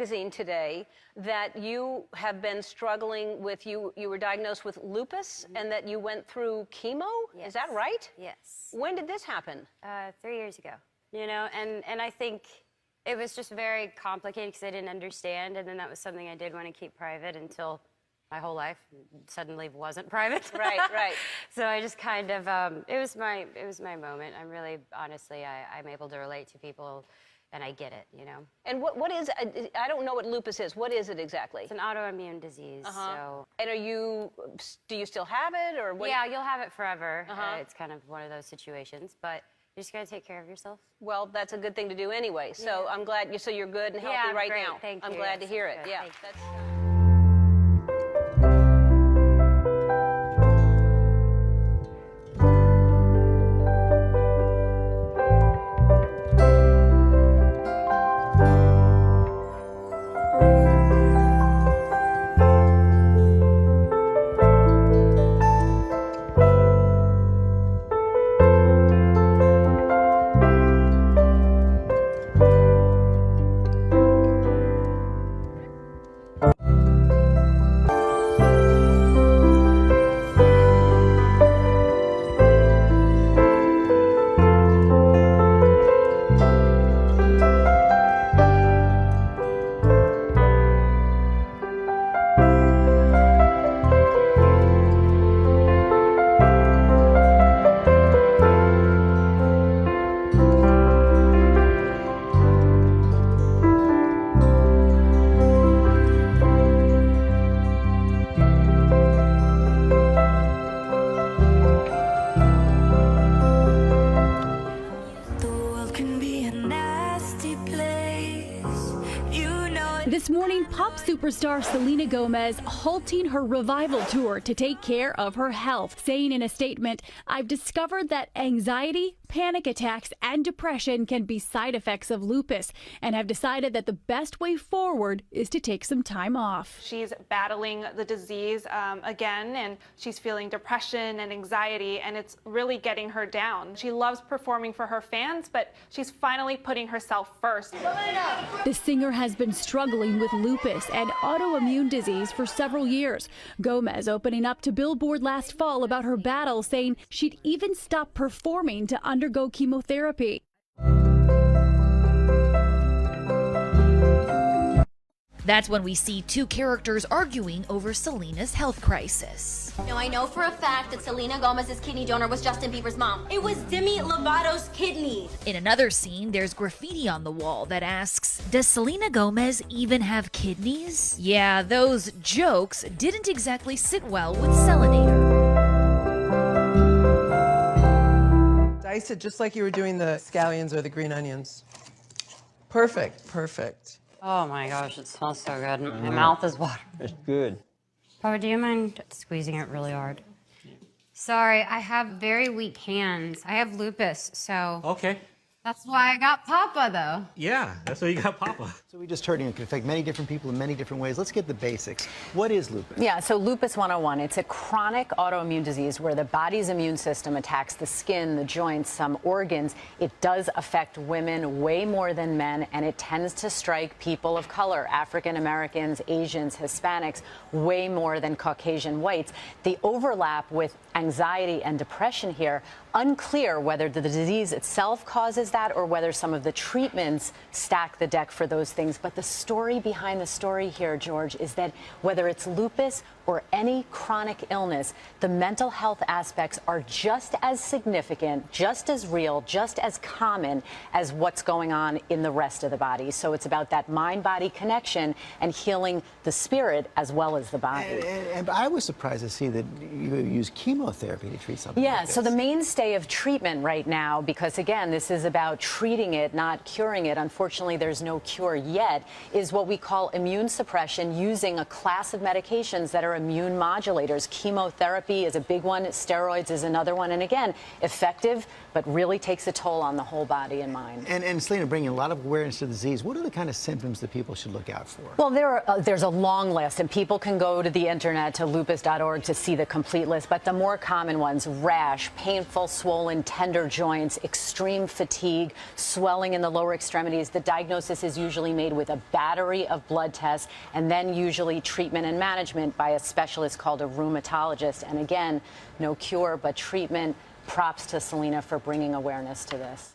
magazine today that you have been struggling with, you were diagnosed with lupus and that you went through chemo? Yes. Is that right? Yes. When did this happen? 3 years ago, you know, and I think it was just very complicated because I didn't understand, and then that was something I did want to keep private until my whole life suddenly wasn't private. Right, right. So I just kind of, it was my moment. I'm really, honestly, I'm able to relate to people, and I get it, you know. And what is, I don't know what lupus is. What is it exactly? It's an autoimmune disease, so. And do you still have it, or what? Yeah, you'll have it forever. It's kind of one of those situations, but you just gotta take care of yourself. Well, that's a good thing to do anyway. So I'm glad so you're good and healthy right great. now. Thank I'm you. glad to hear it. Good. Yeah. This morning, pop superstar Selena Gomez halting her revival tour to take care of her health, saying in a statement, "I've discovered that anxiety, panic attacks, and depression can be side effects of lupus, and have decided that the best way forward is to take some time off." She's battling the disease again, and she's feeling depression and anxiety, and it's really getting her down. She loves performing for her fans, but she's finally putting herself first. The singer has been struggling with lupus and autoimmune disease for several years. Gomez opening up to Billboard last fall about her battle, saying she'd even stopped performing to undergo chemotherapy. That's when we see two characters arguing over Selena's health crisis. Now, I know for a fact that Selena Gomez's kidney donor was Justin Bieber's mom. It was Demi Lovato's kidney. In another scene, there's graffiti on the wall that asks, "Does Selena Gomez even have kidneys?" Yeah, those jokes didn't exactly sit well with Selenator. Dice it just like you were doing the scallions or the green onions. Perfect, perfect. Oh my gosh, it smells so good. My mouth is watering. It's good. Papa, do you mind squeezing it really hard? Sorry, I have very weak hands. I have lupus, so... Okay. That's why I got Papa, though. Yeah, that's why you got Papa. So we just heard it can affect many different people in many different ways. Let's get the basics. What is lupus? Yeah, so lupus 101, it's a chronic autoimmune disease where the body's immune system attacks the skin, the joints, some organs. It does affect women way more than men, and it tends to strike people of color, African Americans, Asians, Hispanics, way more than Caucasian whites. The overlap with anxiety and depression here, unclear whether the disease itself causes that or whether some of the treatments stack the deck for those things. But the story behind the story here, George, is that whether it's lupus or any chronic illness, the mental health aspects are just as significant, just as real, just as common as what's going on in the rest of the body. So it's about that mind-body connection and healing the spirit as well as the body. And I was surprised to see that you use chemotherapy to treat something like this. So the mainstay of treatment right now, because again, this is about treating it, not curing it. Unfortunately, there's no cure yet, is what we call immune suppression using a class of medications that are immune modulators. Chemotherapy is a big one, steroids is another one, and again, effective, but really takes a toll on the whole body and mind. And Selena, bringing a lot of awareness to the disease, what are the kind of symptoms that people should look out for? Well, there's a long list, and people can go to the internet, to lupus.org, to see the complete list, but the more common ones: rash, painful, swollen, tender joints, extreme fatigue, fatigue, swelling in the lower extremities. The diagnosis is usually made with a battery of blood tests and then usually treatment and management by a specialist called a rheumatologist. And again, no cure, but treatment. Props to Selena for bringing awareness to this.